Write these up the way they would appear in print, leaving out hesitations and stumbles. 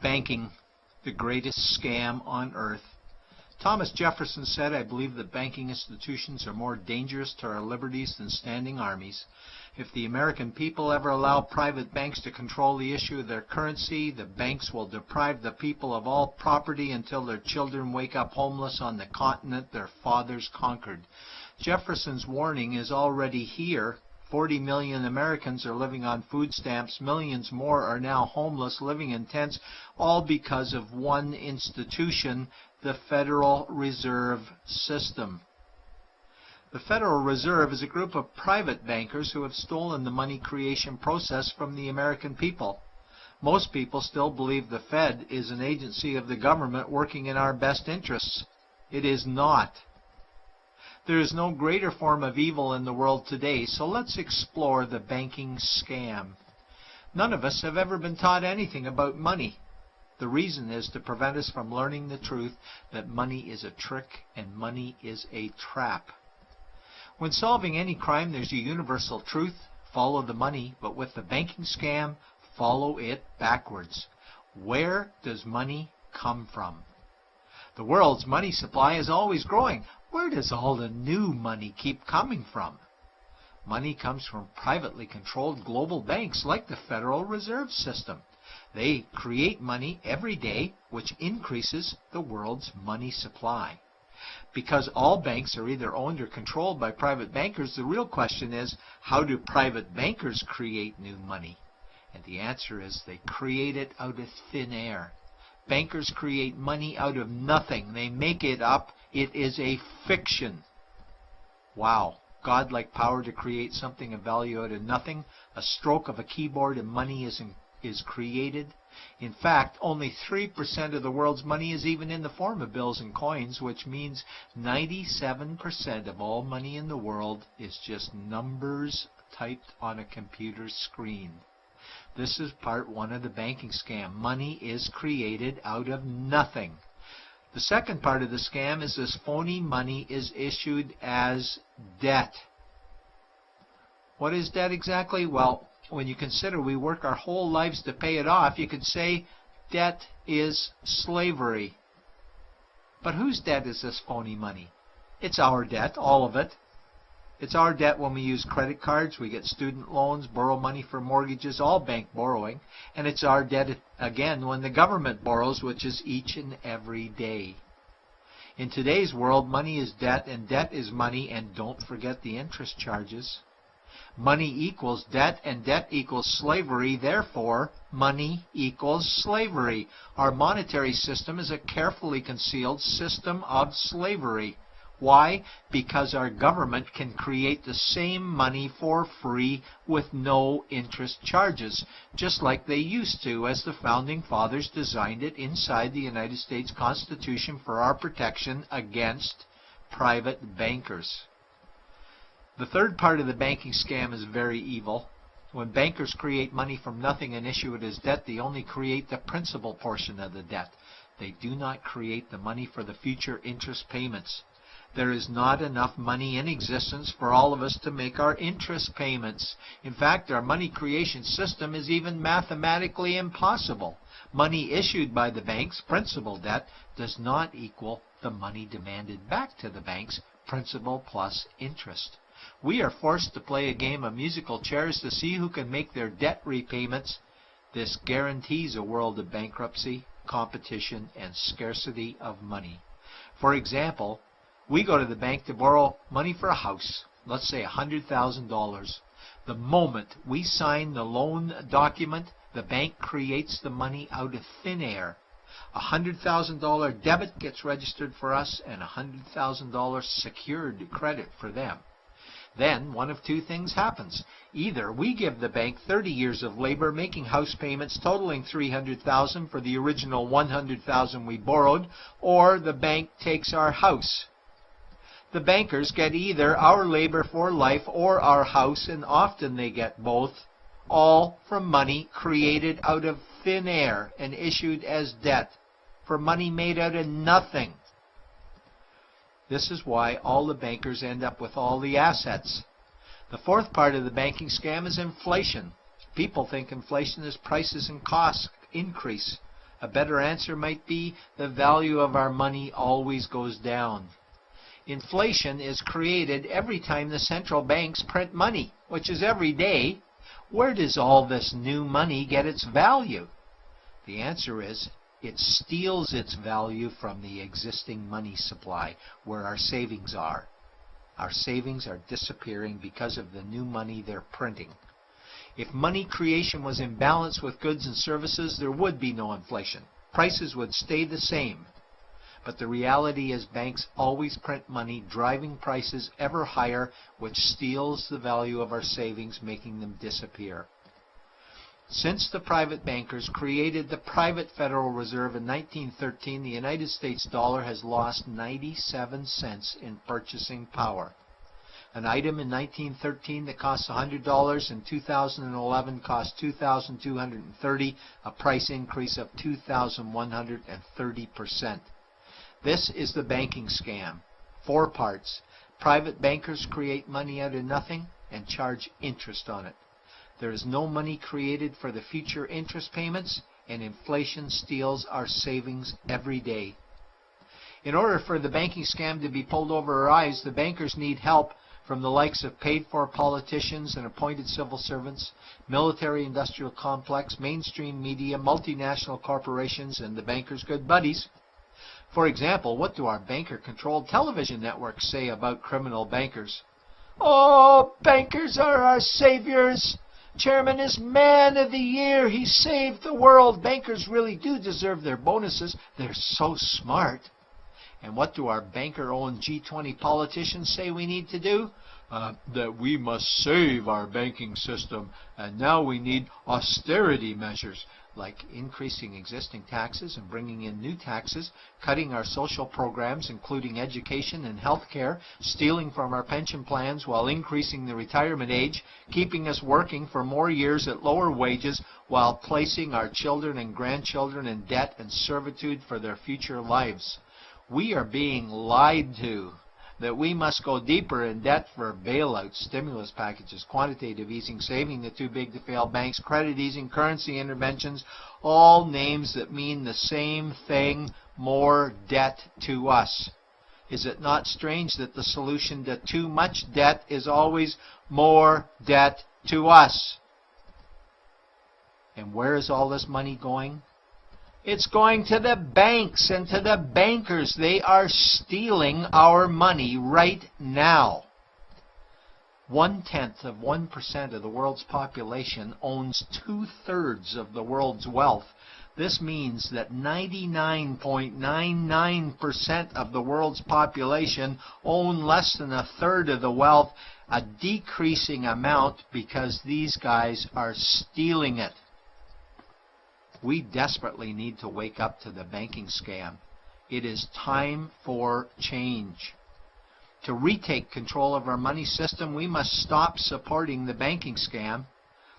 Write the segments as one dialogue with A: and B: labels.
A: Banking, the greatest scam on earth. Thomas Jefferson said, "I believe that banking institutions are more dangerous to our liberties than standing armies. If the American people ever allow private banks to control the issue of their currency, the banks will deprive the people of all property until their children wake up homeless on the continent their fathers conquered." Jefferson's warning is already here. 40 million Americans are living on food stamps. Millions more are now homeless, living in tents, all because of one institution, the Federal Reserve System. The Federal Reserve is a group of private bankers who have stolen the money creation process from the American people. Most people still believe the Fed is an agency of the government working in our best interests. It is not. There is no greater form of evil in the world today, so let's explore the banking scam. None of us have ever been taught anything about money. The reason is to prevent us from learning the truth that money is a trick and money is a trap. When solving any crime, there's a universal truth: follow the money, but with the banking scam, follow it backwards. Where does money come from? The world's money supply is always growing. Where does all the new money keep coming from? Money comes from privately controlled global banks like the Federal Reserve System. They create money every day, which increases the world's money supply. Because all banks are either owned or controlled by private bankers, the real question is, how do private bankers create new money? And the answer is they create it out of thin air. Bankers create money out of nothing. They make it up. It is a fiction. Wow. Godlike power to create something of value out of nothing. A stroke of a keyboard and money is created. In fact, only 3% of the world's money is even in the form of bills and coins, which means 97% of all money in the world is just numbers typed on a computer screen. This is part one of the banking scam. Money is created out of nothing. The second part of the scam is this phony money is issued as debt. What is debt exactly? Well, when you consider we work our whole lives to pay it off, you could say debt is slavery. But whose debt is this phony money? It's our debt, all of it. It's our debt when we use credit cards, we get student loans, borrow money for mortgages, all bank borrowing. And it's our debt again when the government borrows, which is each and every day. In today's world, money is debt and debt is money, and don't forget the interest charges. Money equals debt and debt equals slavery, therefore money equals slavery. Our monetary system is a carefully concealed system of slavery. Why? Because our government can create the same money for free with no interest charges, just like they used to as the Founding Fathers designed it inside the United States Constitution for our protection against private bankers. The third part of the banking scam is very evil. When bankers create money from nothing and issue it as debt, they only create the principal portion of the debt. They do not create the money for the future interest payments. There is not enough money in existence for all of us to make our interest payments. In fact, our money creation system is even mathematically impossible. Money issued by the banks, principal debt, does not equal the money demanded back to the banks, principal plus interest. We are forced to play a game of musical chairs to see who can make their debt repayments. This guarantees a world of bankruptcy, competition, and scarcity of money. For example, we go to the bank to borrow money for a house, let's say $100,000. The moment we sign the loan document, the bank creates the money out of thin air. A $100,000 debit gets registered for us and a $100,000 secured credit for them. Then one of two things happens. Either we give the bank 30 years of labor making house payments totaling $300,000 for the original $100,000 we borrowed, or the bank takes our house. The bankers get either our labor for life or our house, and often they get both, all from money created out of thin air and issued as debt, for money made out of nothing. This is why all the bankers end up with all the assets. The fourth part of the banking scam is inflation. People think inflation is prices and costs increase. A better answer might be the value of our money always goes down. Inflation is created every time the central banks print money, which is every day. Where does all this new money get its value? The answer is it steals its value from the existing money supply, where our savings are. Our savings are disappearing because of the new money they're printing. If money creation was in balance with goods and services, there would be no inflation. Prices would stay the same. But the reality is banks always print money, driving prices ever higher, which steals the value of our savings, making them disappear. Since the private bankers created the private Federal Reserve in 1913, the United States dollar has lost 97 cents in purchasing power. An item in 1913 that cost $100 in 2011 cost $2,230, a price increase of 2,130%. This is the banking scam. 4 parts. Private bankers create money out of nothing and charge interest on it. There is no money created for the future interest payments, and inflation steals our savings every day. In order for the banking scam to be pulled over our eyes, the bankers need help from the likes of paid-for politicians and appointed civil servants, military-industrial complex, mainstream media, multinational corporations, and the bankers' good buddies. For example, what do our banker-controlled television networks say about criminal bankers? "Oh, bankers are our saviors. Chairman is man of the year. He saved the world. Bankers really do deserve their bonuses. They're so smart." And what do our banker-owned G20 politicians say we need to do? That we must save our banking system, and now we need austerity measures, like increasing existing taxes and bringing in new taxes, cutting our social programs, including education and health care, stealing from our pension plans while increasing the retirement age, keeping us working for more years at lower wages while placing our children and grandchildren in debt and servitude for their future lives. We are being lied to that we must go deeper in debt for bailouts, stimulus packages, quantitative easing, saving the too big to fail banks, credit easing, currency interventions, all names that mean the same thing, more debt to us. Is it not strange that the solution to too much debt is always more debt to us? And where is all this money going? It's going to the banks and to the bankers. They are stealing our money right now. 0.1% of the world's population owns 2/3 of the world's wealth. This means that 99.99% of the world's population own less than 1/3 of the wealth, a decreasing amount because these guys are stealing it. We desperately need to wake up to the banking scam. It is time for change. To retake control of our money system, we must stop supporting the banking scam.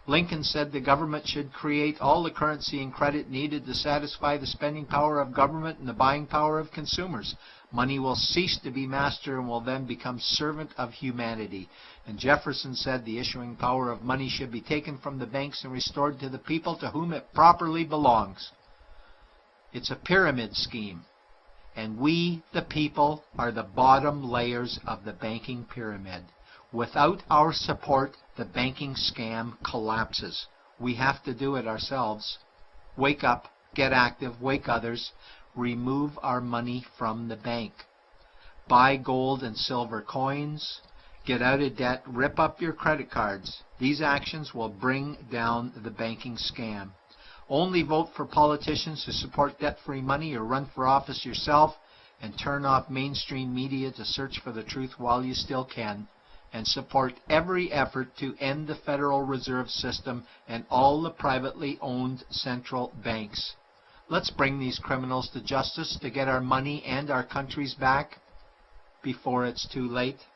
A: Lincoln said the government should create all the currency and credit needed to satisfy the spending power of government and the buying power of consumers. Money will cease to be master and will then become servant of humanity. And Jefferson said the issuing power of money should be taken from the banks and restored to the people to whom it properly belongs. It's a pyramid scheme. And we, the people, are the bottom layers of the banking pyramid. Without our support, the banking scam collapses. We have to do it ourselves. Wake up, get active, wake others. Remove our money from the bank. Buy gold and silver coins. Get out of debt. Rip up your credit cards. These actions will bring down the banking scam. Only vote for politicians who support debt-free money, or run for office yourself, and turn off mainstream media to search for the truth while you still can. And support every effort to end the Federal Reserve System and all the privately owned central banks. Let's bring these criminals to justice to get our money and our countries back before it's too late.